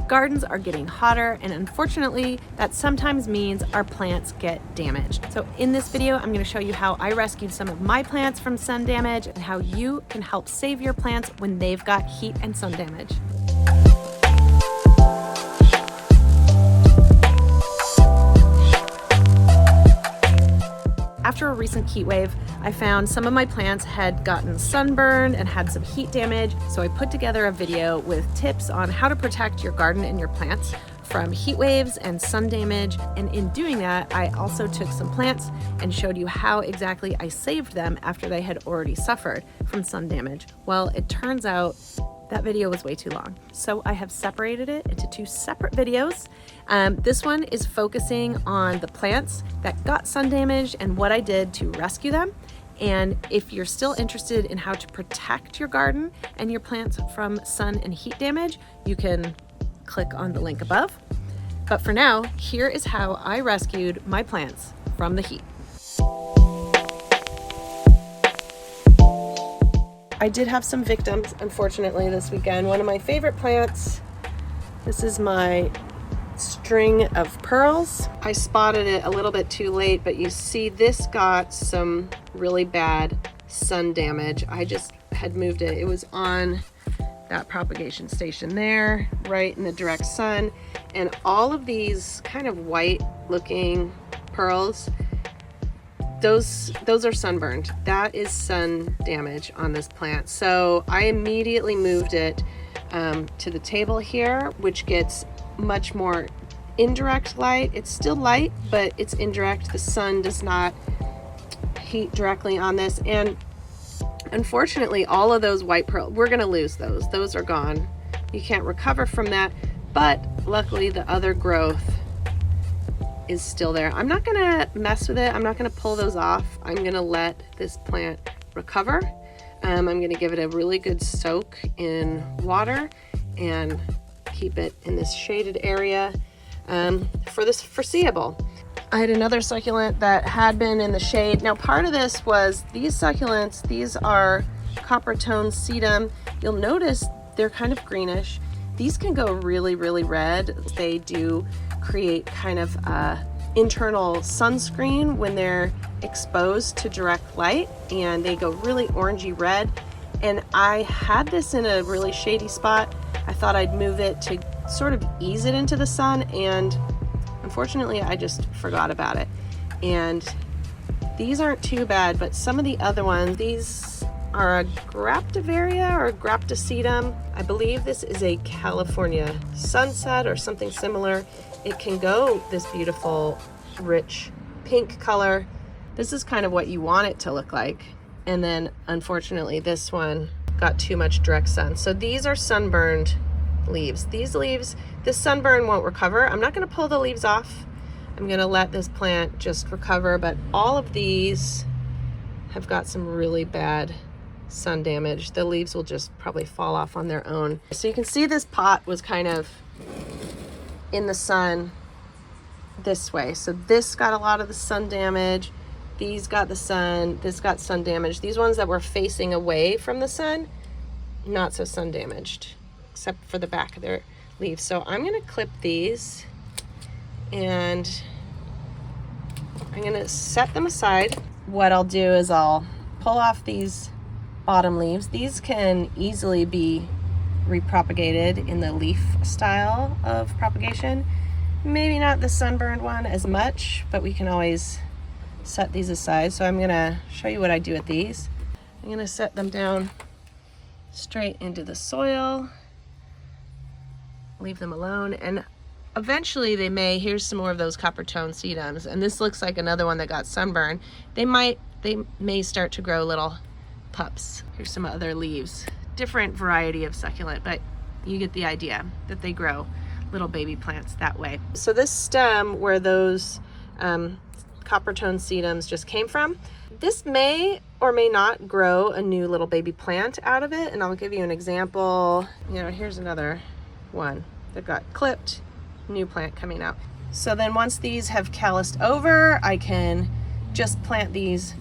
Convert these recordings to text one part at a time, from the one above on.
Gardens are getting hotter, and unfortunately, that sometimes means our plants get damaged. So in this video, I'm going to show you how I rescued some of my plants from sun damage and how you can help save your plants when they've got heat and sun damage. After a recent heat wave, I found some of my plants had gotten sunburned and had some heat damage, so I put together a video with tips on how to protect your garden and your plants from heat waves and sun damage. And in doing that, I also took some plants and showed you how exactly I saved them after they had already suffered from sun damage. Well, it turns out that video was way too long, so I have separated it into two separate videos. This one is focusing on the plants that got sun damage and what I did to rescue them. And if you're still interested in how to protect your garden and your plants from sun and heat damage, you can click on the link above. But for now, here is how I rescued my plants from the heat. I did have some victims, unfortunately, this weekend. One of my favorite plants, this is my string of pearls. I spotted it a little bit too late, but you see this got some really bad sun damage. I just had moved it. It was on that propagation station there, right in the direct sun. And all of these kind of white looking pearls, those are sunburned. That is sun damage on this plant. So I immediately moved it to the table here, which gets much more indirect light. It's still light, but it's indirect. The sun does not heat directly on this. And unfortunately, all of those white pearls, we're gonna lose those. Those are gone. You can't recover from that. But luckily the other growth is still there. I'm not gonna mess with it. I'm not gonna pull those off. I'm gonna let this plant recover. I'm gonna give it a really good soak in water and keep it in this shaded area for this foreseeable. I had another succulent that had been in the shade. Now part of this was these succulents, these are Coppertone Sedum. You'll notice they're kind of greenish. These can go really, really red. They do create kind of internal sunscreen when they're exposed to direct light, and they go really orangey red. And I had this in a really shady spot. I thought I'd move it to sort of ease it into the sun, and unfortunately I just forgot about it. And these aren't too bad, but some of the other ones, these are a Graptivaria or Graptosedum. I believe this is a California sunset or something similar. It can go this beautiful rich pink color. This is kind of what you want it to look like. And then unfortunately this one got too much direct sun. So these are sunburned leaves. These leaves, this sunburn won't recover. I'm not going to pull the leaves off. I'm going to let this plant just recover, but all of these have got some really bad sun damage. The leaves will just probably fall off on their own. So you can see this pot was kind of in the sun this way. So this got a lot of the sun damage. These got the sun, this got sun damage. These ones that were facing away from the sun, not so sun damaged, except for the back of their leaves. So I'm gonna clip these and I'm gonna set them aside. What I'll do is I'll pull off these bottom leaves. These can easily be repropagated in the leaf style of propagation. Maybe not the sunburned one as much, but we can always set these aside. So I'm gonna show you what I do with these. I'm gonna set them down straight into the soil, leave them alone, and eventually they may, here's some more of those Coppertone Sedums, and this looks like another one that got sunburned. They may start to grow little pups. Here's some other leaves. Different variety of succulent, but you get the idea that they grow little baby plants that way. So this stem where those Coppertone Sedums just came from, this may or may not grow a new little baby plant out of it. And I'll give you an example. You know, here's another one that got clipped, new plant coming out. So then once these have calloused over, I can just plant these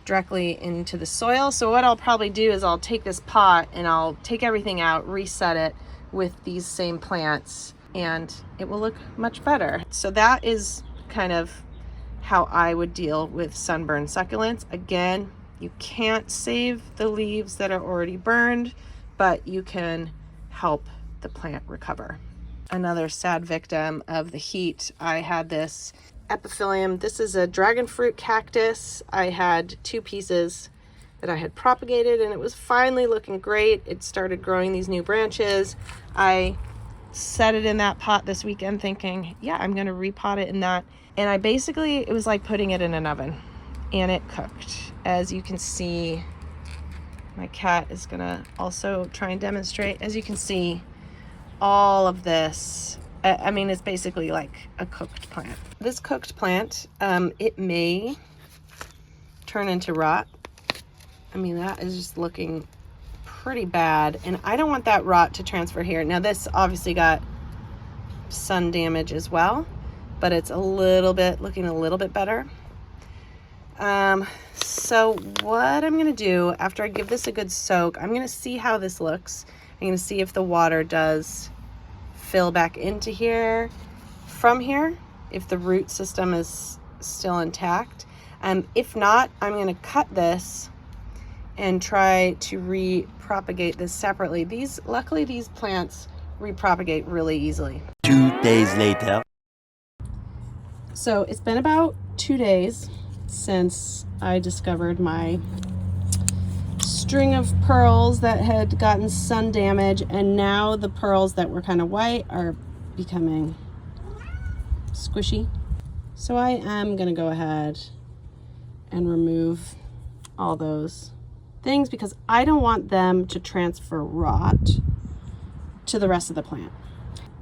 directly into the soil. So what I'll probably do is I'll take this pot and I'll take everything out, reset it, with these same plants, and it will look much better. So that is kind of how I would deal with sunburned succulents. Again, you can't save the leaves that are already burned, but you can help the plant recover. Another sad victim of the heat, I had this epiphyllum. This is a dragon fruit cactus. I had 2 pieces that I had propagated, and it was finally looking great. It started growing these new branches. I set it in that pot this weekend thinking, yeah, I'm gonna repot it in that. And I basically, it was like putting it in an oven, and it cooked. As you can see, my cat is gonna also try and demonstrate. As you can see, all of this, I mean, it's basically like a cooked plant. This cooked plant, it may turn into rot. I mean, that is just looking pretty bad, and I don't want that rot to transfer here. Now this obviously got sun damage as well, but it's looking a little bit better. So what I'm gonna do after I give this a good soak, I'm gonna see how this looks. I'm gonna see if the water does fill back into here from here, if the root system is still intact. If not, I'm gonna cut this and try to repropagate this separately. Luckily these plants repropagate really easily. 2 days later. So it's been about 2 days since I discovered my string of pearls that had gotten sun damage, and now the pearls that were kind of white are becoming squishy. So I am gonna go ahead and remove all those things because I don't want them to transfer rot to the rest of the plant.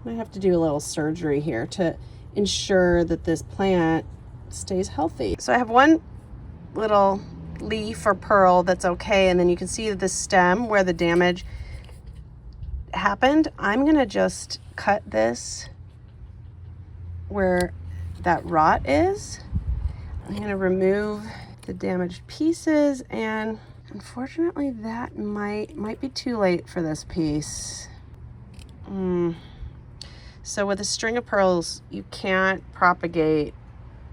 I have to do a little surgery here to ensure that this plant stays healthy. So I have one little leaf or pearl that's okay, and then you can see the stem where the damage happened. I'm gonna just cut this where that rot is. I'm gonna remove the damaged pieces, and unfortunately that might be too late for this piece. So with a string of pearls, you can't propagate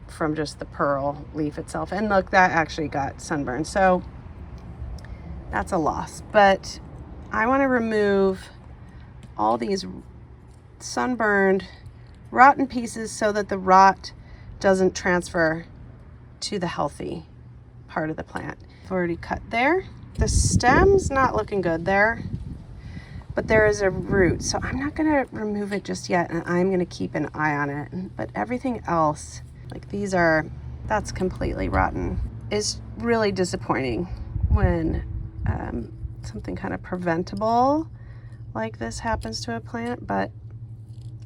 from just the pearl leaf itself. And look, that actually got sunburned, so that's a loss. But I want to remove all these sunburned, rotten pieces so that the rot doesn't transfer to the healthy part of the plant. I've already cut there. The stem's not looking good there, but there is a root, so I'm not gonna remove it just yet, and I'm gonna keep an eye on it. But everything else, like that's completely rotten. It's really disappointing when something kind of preventable like this happens to a plant, but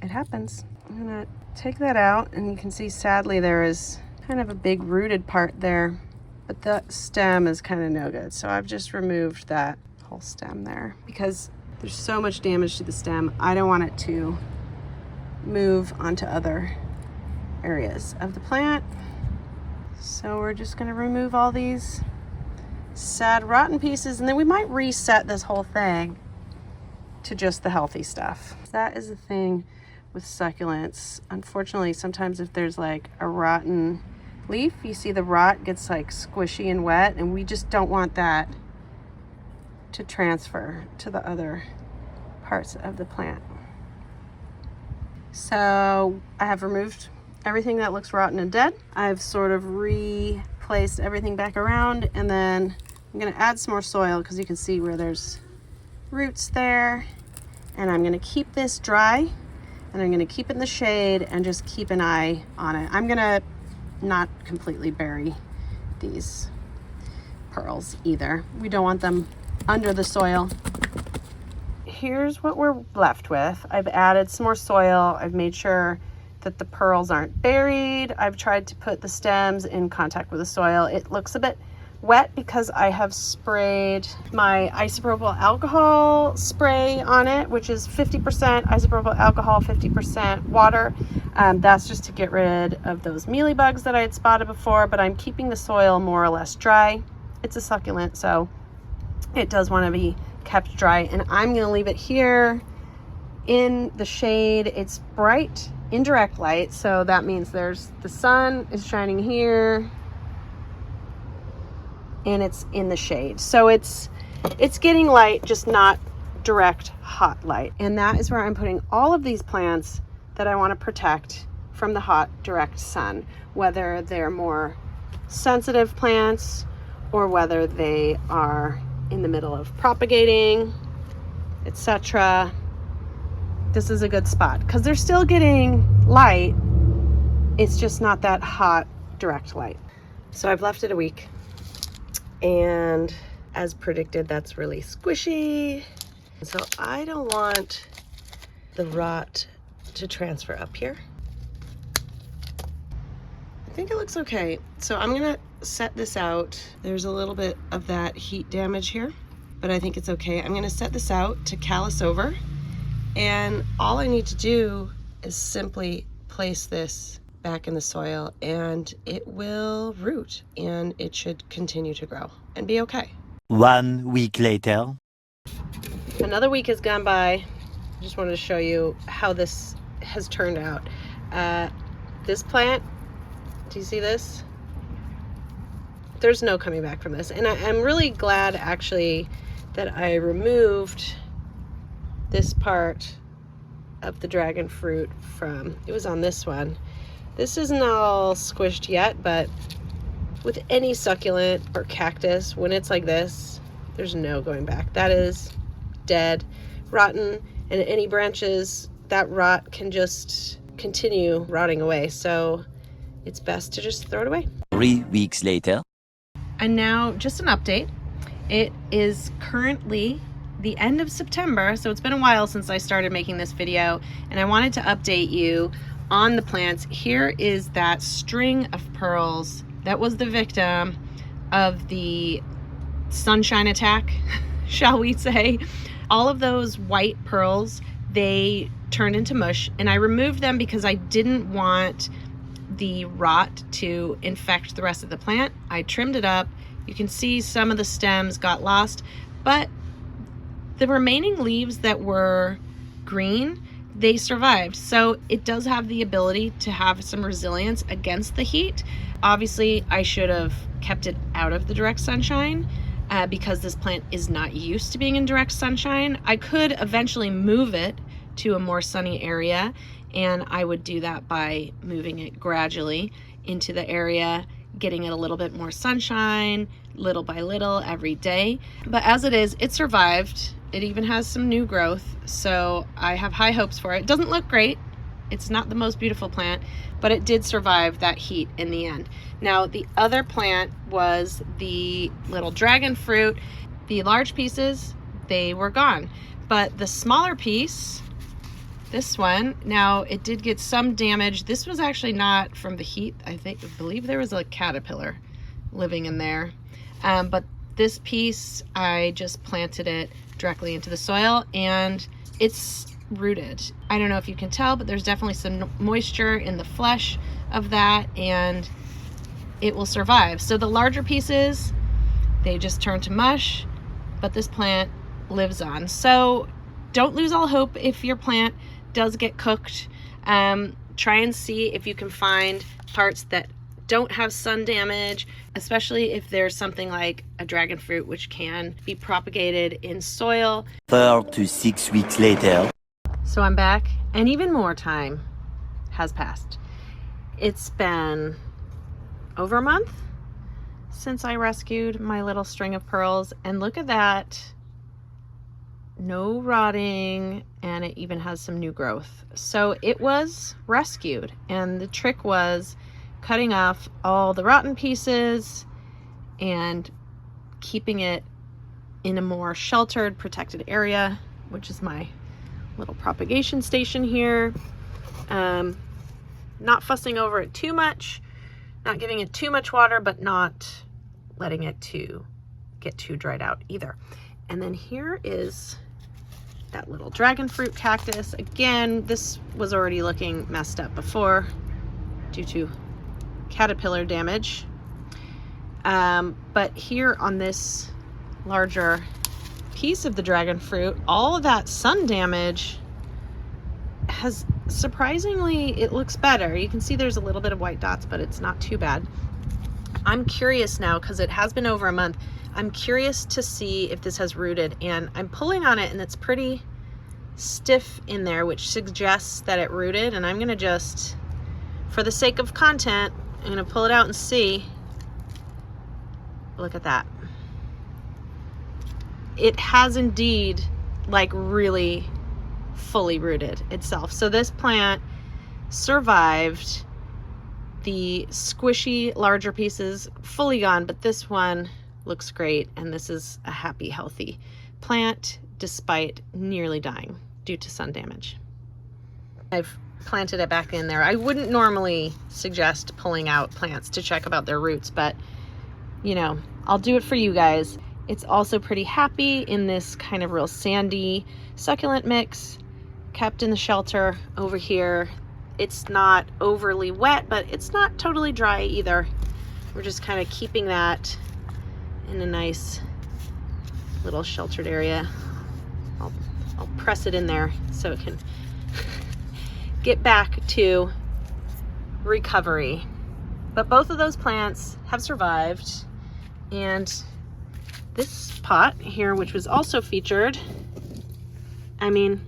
it happens. I'm gonna take that out, and you can see sadly there is kind of a big rooted part there, but the stem is kind of no good. So I've just removed that whole stem there because there's so much damage to the stem. I don't want it to move onto other areas of the plant. So we're just gonna remove all these sad rotten pieces, and then we might reset this whole thing to just the healthy stuff. That is the thing with succulents. Unfortunately, sometimes if there's like a rotten leaf, you see the rot gets like squishy and wet, and we just don't want that to transfer to the other parts of the plant. So I have removed everything that looks rotten and dead. I've sort of replaced everything back around, and then I'm gonna add some more soil because you can see where there's roots there. And I'm gonna keep this dry, and I'm gonna keep it in the shade and just keep an eye on it. I'm gonna not completely bury these pearls either. We don't want them under the soil. Here's what we're left with. I've added some more soil. I've made sure that the pearls aren't buried. I've tried to put the stems in contact with the soil. It looks a bit wet because I have sprayed my isopropyl alcohol spray on it, which is 50% isopropyl alcohol, 50% water. That's just to get rid of those mealybugs that I had spotted before, but I'm keeping the soil more or less dry. It's a succulent, so it does want to be kept dry, and I'm going to leave it here in the shade. It's bright indirect light, so that means there's the sun is shining here and it's in the shade. So it's getting light, just not direct hot light. And that is where I'm putting all of these plants that I want to protect from the hot direct sun, whether they're more sensitive plants or whether they are in the middle of propagating, etc. This is a good spot because they're still getting light. It's just not that hot direct light. So I've left it a week, and as predicted, that's really squishy. So I don't want the rot to transfer up here. I think it looks okay. So I'm gonna set this out. There's a little bit of that heat damage here, but I think it's okay. I'm gonna set this out to callus over, and all I need to do is simply place this back in the soil and it will root and it should continue to grow and be okay. 1 week later. Another week has gone by. I just wanted to show you how this has turned out. This plant, do you see this? There's no coming back from this. And I'm really glad actually that I removed this part of the dragon fruit from, it was on this one. This isn't all squished yet, but with any succulent or cactus, when it's like this, there's no going back. That is dead, rotten, and any branches, that rot can just continue rotting away. So it's best to just throw it away. 3 weeks later. And now just an update. It is currently the end of September, so it's been a while since I started making this video, and I wanted to update you on the plants. Here is that string of pearls that was the victim of the sunshine attack, shall we say. All of those white pearls, they turned into mush, and I removed them because I didn't want the rot to infect the rest of the plant. I trimmed it up. You can see some of the stems got lost, but the remaining leaves that were green, they survived. So it does have the ability to have some resilience against the heat. Obviously, I should have kept it out of the direct sunshine because this plant is not used to being in direct sunshine. I could eventually move it to a more sunny area, and I would do that by moving it gradually into the area, getting it a little bit more sunshine, little by little, every day. But as it is, it survived. It even has some new growth, so I have high hopes for it. It doesn't look great. It's not the most beautiful plant, but it did survive that heat in the end. Now, the other plant was the little dragon fruit. The large pieces, they were gone. But the smaller piece, this one, now it did get some damage. This was actually not from the heat. I believe there was a caterpillar living in there. But this piece, I just planted it directly into the soil and it's rooted. I don't know if you can tell, but there's definitely some moisture in the flesh of that, and it will survive. So the larger pieces, they just turn to mush, but this plant lives on. So don't lose all hope if your plant does get cooked. Try and see if you can find parts that don't have sun damage, especially if there's something like a dragon fruit, which can be propagated in soil. 4 to 6 weeks later. So I'm back, and even more time has passed. It's been over a month since I rescued my little string of pearls, and look at that. No rotting, and it even has some new growth. So it was rescued, and the trick was cutting off all the rotten pieces and keeping it in a more sheltered, protected area, which is my little propagation station here. Not fussing over it too much, not giving it too much water, but not letting it get too dried out either. And then here is that little dragon fruit cactus. Again, this was already looking messed up before due to caterpillar damage. But here on this larger piece of the dragon fruit, all of that sun damage has surprisingly, it looks better. You can see there's a little bit of white dots, but it's not too bad. I'm curious now, because it has been over a month, I'm curious to see if this has rooted, and I'm pulling on it and it's pretty stiff in there, which suggests that it rooted. And I'm gonna just, for the sake of content, I'm gonna pull it out and see. Look at that. It has indeed like really fully rooted itself. So this plant survived the squishy larger pieces fully gone, but this one looks great, and this is a happy, healthy plant despite nearly dying due to sun damage. I've planted it back in there. I wouldn't normally suggest pulling out plants to check about their roots, but you know, I'll do it for you guys. It's also pretty happy in this kind of real sandy succulent mix, kept in the shelter over here. It's not overly wet, but it's not totally dry either. We're just kind of keeping that in a nice little sheltered area. I'll press it in there so it can get back to recovery. But both of those plants have survived, and this pot here, which was also featured, I mean,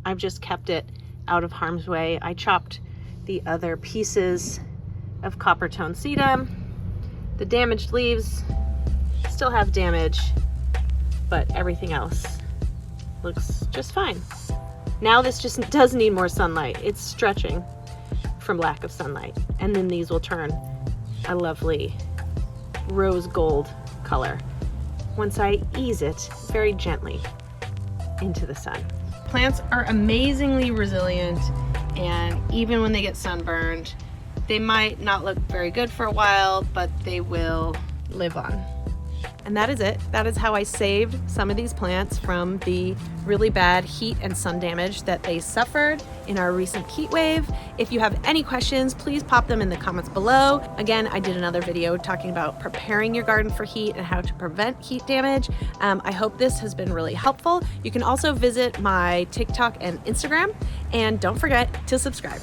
I've just kept it out of harm's way. I chopped the other pieces of Coppertone Sedum. The damaged leaves still have damage, but everything else looks just fine. Now this just does need more sunlight. It's stretching from lack of sunlight. And then these will turn a lovely rose gold color once I ease it very gently into the sun. Plants are amazingly resilient, and even when they get sunburned, they might not look very good for a while, but they will live on. And that is it. That is how I saved some of these plants from the really bad heat and sun damage that they suffered in our recent heat wave. If you have any questions, please pop them in the comments below. Again, I did another video talking about preparing your garden for heat and how to prevent heat damage. I hope this has been really helpful. You can also visit my TikTok and Instagram, and don't forget to subscribe.